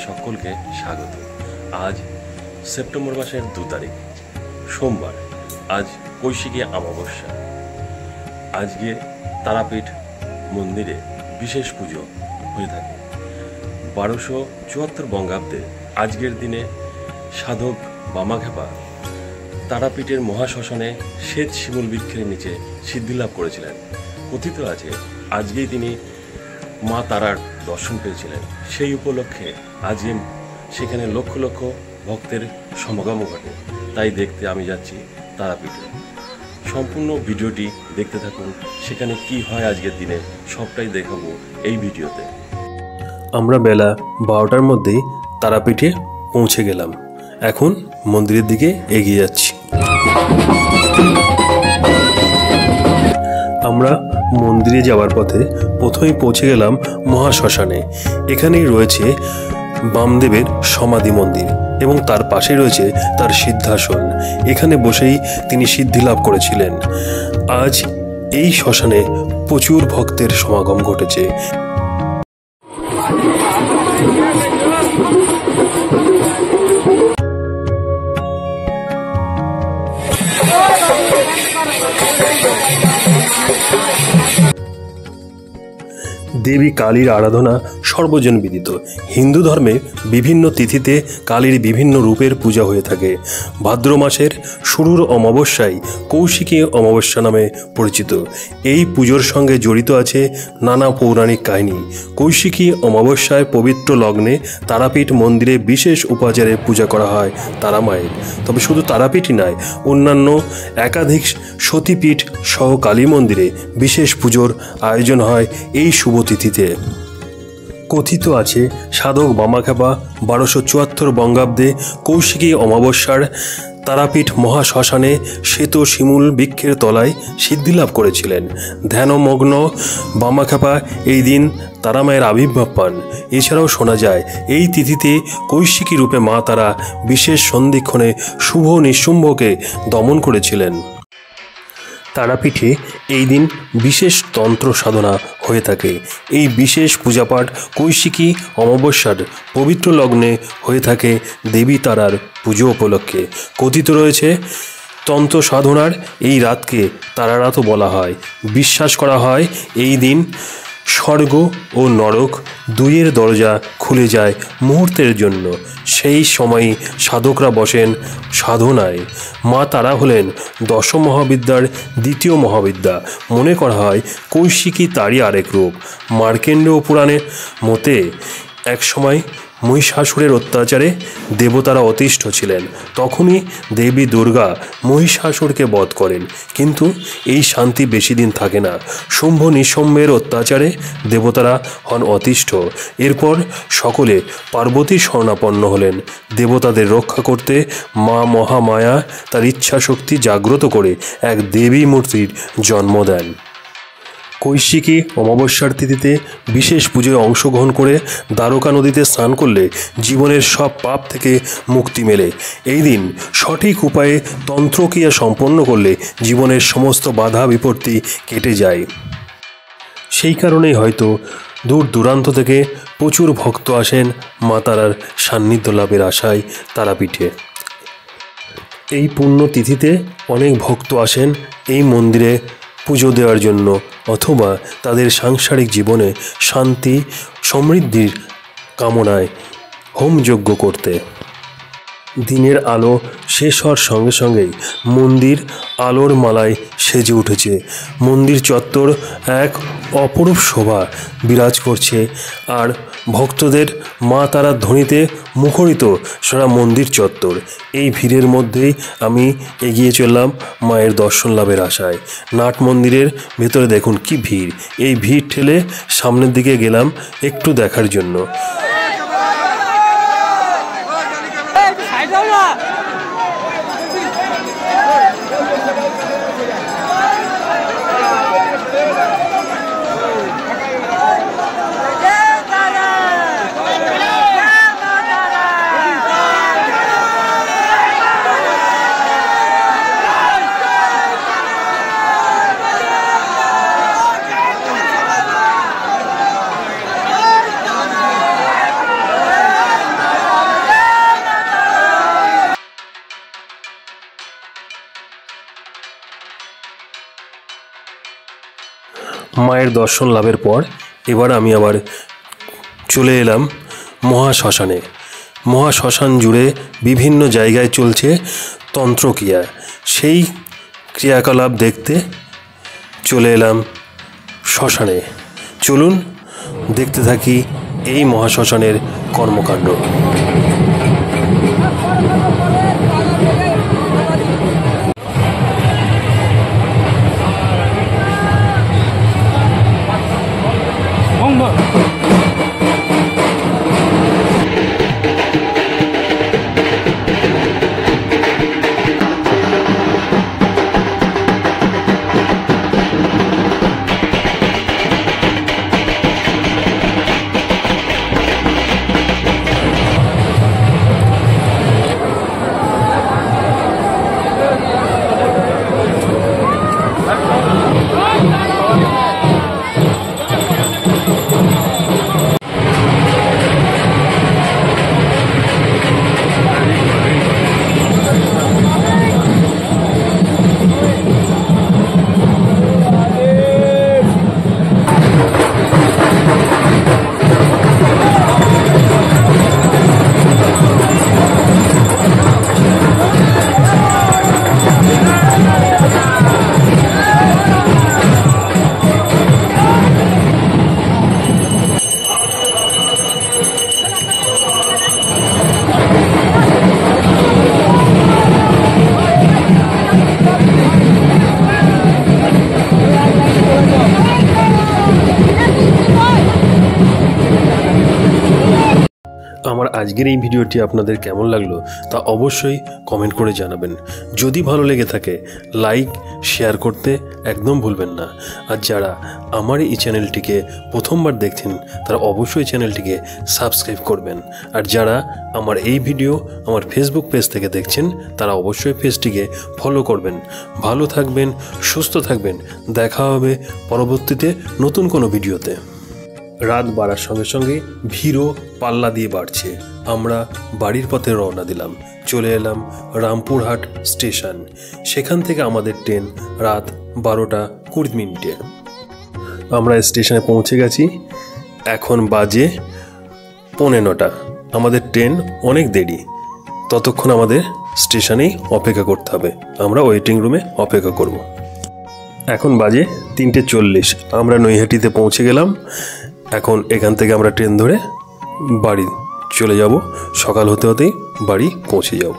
সকলকে স্বাগত। আজ সেপ্টেম্বর মাসের 2 তারিখ সোমবার। আজ কৌশিকী অমাবস্যা। আজকে তারাপীঠ মন্দিরে বিশেষ পুজো হয়ে থাকে। 1274 বঙ্গাব্দে আজকের দিনে সাধক বামাখ্যাপা তারাপীঠের মহাশ্মশানে শ্বেত শিমুল বৃক্ষের নিচে সিদ্ধিলাভ করেছিলেন। কথিত আছে আজকেই তিনি মা তারার দর্শন পেয়েছিলেন। সেই উপলক্ষে আজকে সেখানে লক্ষ লক্ষ ভক্তের সমাগম ঘটে। তাই দেখতে আমি যাচ্ছি তারাপীঠে। সম্পূর্ণ ভিডিওটি দেখতে থাকুন। সেখানে কি হয় আজকের দিনে সবটাই দেখাবো এই ভিডিওতে। আমরা বেলা 12টার মধ্যেই তারাপীঠে পৌঁছে গেলাম। এখন মন্দিরের দিকে এগিয়ে যাচ্ছি। আমরা মন্দিরে যাওয়ার পথে প্রথমেই পৌঁছে গেলাম মহাশ্মশানে। এখানেই রয়েছে বামদেবের সমাধি মন্দির এবং তার পাশে রয়েছে তার সিদ্ধাসন। এখানে বসেই তিনি সিদ্ধি লাভ করেছিলেন। আজ এই শ্মশানে প্রচুর ভক্তের সমাগম ঘটেছে। দেবী কালীর আরাধনা সর্বজন বিদিত। হিন্দু ধর্মে বিভিন্ন তিথিতে কালীর বিভিন্ন রূপের পূজা হয়ে থাকে। ভাদ্র মাসের শুরুর অমাবস্যায় কৌশিকী অমাবস্যা নামে পরিচিত। এই পুজোর সঙ্গে জড়িত আছে নানা পৌরাণিক কাহিনী। কৌশিকী অমাবস্যায় পবিত্র লগ্নে তারাপীঠ মন্দিরে বিশেষ উপাচারে পূজা করা হয় তারা মায়ের। তবে শুধু তারাপীঠই নয়, অন্যান্য একাধিক সতীপীঠ সহ কালী মন্দিরে বিশেষ পুজোর আয়োজন হয় এই শুভ তিথিতে। কথিত আছে সাধক বামাখ্যাপা 1274 বঙ্গাব্দে কৌশিকী অমাবস্যার তারাপীঠ মহাশ্মশানে শ্বেত শিমুল বৃক্ষের তলায় সিদ্ধিলাভ করেছিলেন। ধ্যানমগ্ন বামাখ্যাপা এই দিন তারামায়ের আবির্ভাব পান। এছাড়াও শোনা যায় এই তিথিতে কৌশিকী রূপে মা তারা বিশেষ সন্ধিক্ষণে শুভ নিশুম্ভকে দমন করেছিলেন। তারাপীঠে এই দিন বিশেষ তন্ত্র সাধনা হয়ে থাকে। এই বিশেষ পূজাপাঠ কৌশিকী অমাবস্যার পবিত্র লগ্নে হয়ে থাকে দেবী তারার পুজো উপলক্ষে। কথিত রয়েছে তন্ত্র সাধনার এই রাতকে তারারাতও বলা হয়। বিশ্বাস করা হয় এই দিন স্বর্গ ও নরক দুইয়ের দরজা খুলে যায় মুহূর্তের জন্য। সেই সময়ই সাধকরা বসেন সাধনায়। মা তারা হলেন দশ মহাবিদ্যার দ্বিতীয় মহাবিদ্যা। মনে করা হয় কৌশিকী তারই আরেক রূপ। মার্কেন্ডীয় পুরাণের মতে একসময় মহিষাসুরের অত্যাচারে দেবতারা অতিষ্ঠ ছিলেন। তখনই দেবী দুর্গা মহিষাসুরকে বধ করেন। কিন্তু এই শান্তি বেশি দিন থাকে না। শুম্ভ নিঃশুম্ভের অত্যাচারে দেবতারা হন অতিষ্ঠ। এরপর সকলে পার্বতীর শরণাপন্ন হলেন। দেবতাদের রক্ষা করতে মা মহামায়া তার ইচ্ছা শক্তি জাগ্রত করে এক দেবী মূর্তির জন্ম দেন। কৌশিকী অমাবস্যার তিথিতে বিশেষ পুজোয় অংশগ্রহণ করে দ্বারকা নদীতে স্নান করলে জীবনের সব পাপ থেকে মুক্তি মেলে। এই দিন সঠিক উপায়ে তন্ত্রক্রিয়া সম্পন্ন করলে জীবনের সমস্ত বাধা বিপত্তি কেটে যায়। সেই কারণেই হয়তো দূর দূরান্ত থেকে প্রচুর ভক্ত আসেন মা তারার সান্নিধ্য লাভের আশায় তারাপীঠে। এই পুণ্য তিথিতে অনেক ভক্ত আসেন এই মন্দিরে পুজো দেওয়ার জন্য, অথবা তাদের সাংসারিক জীবনে শান্তি সমৃদ্ধির কামনায় হোমযজ্ঞ করতে। দিনের আলো শেষ হওয়ার সঙ্গে সঙ্গেই মন্দির আলোর মালায় সেজে উঠেছে। মন্দির চত্বর এক অপরূপ শোভা বিরাজ করছে। আর ভক্তদের মা তারার ধ্বনিতে মুখরিত সারা মন্দির চত্বর। এই ভিড়ের মধ্যেই আমি এগিয়ে চললাম মায়ের দর্শন লাভের আশায়। নাট মন্দিরের ভেতরে দেখুন কি ভিড়। এই ভিড় ঠেলে সামনের দিকে গেলাম একটু দেখার জন্য। মায়ের দর্শন লাভের পর এবার আমি আবার চলে এলাম মহাশ্মশানে। মহাশ্মশান জুড়ে বিভিন্ন জায়গায় চলছে তন্ত্রক্রিয়া। সেই ক্রিয়াকলাপ দেখতে চলে এলাম শ্মশানে। চলুন দেখতে থাকি এই মহাশ্মশানের কর্মকাণ্ড। আমার আজকের এই ভিডিওটি আপনাদের কেমন লাগলো তা অবশ্যই কমেন্ট করে জানাবেন। যদি ভালো লেগে থাকে লাইক শেয়ার করতে একদম ভুলবেন না। আর যারা আমার এই চ্যানেলটিকে প্রথমবার দেখছেন তারা অবশ্যই চ্যানেলটিকে সাবস্ক্রাইব করবেন। আর যারা আমার এই ভিডিও আমার ফেসবুক পেজ থেকে দেখছেন তারা অবশ্যই পেজটিকে ফলো করবেন। ভালো থাকবেন, সুস্থ থাকবেন। দেখা হবে পরবর্তীতে নতুন কোনো ভিডিওতে। রাত বাড়ার সঙ্গে সঙ্গে ভিড়ও পাল্লা দিয়ে বাড়ছে। আমরা বাড়ির পথে রওনা দিলাম। চলে এলাম রামপুরহাট স্টেশন। সেখান থেকে আমাদের ট্রেন রাত 12:20। আমরা স্টেশনে পৌঁছে গেছি। এখন বাজে 9:15। আমাদের ট্রেন অনেক দেরি। ততক্ষণ আমাদের স্টেশনেই অপেক্ষা করতে হবে। আমরা ওয়েটিং রুমে অপেক্ষা করব। এখন বাজে 3:40। আমরা নৈহাটিতে পৌঁছে গেলাম। এখন এখান থেকে আমরা ট্রেন ধরে বাড়ি চলে যাব। সকাল হতে হতেই বাড়ি পৌঁছে যাব।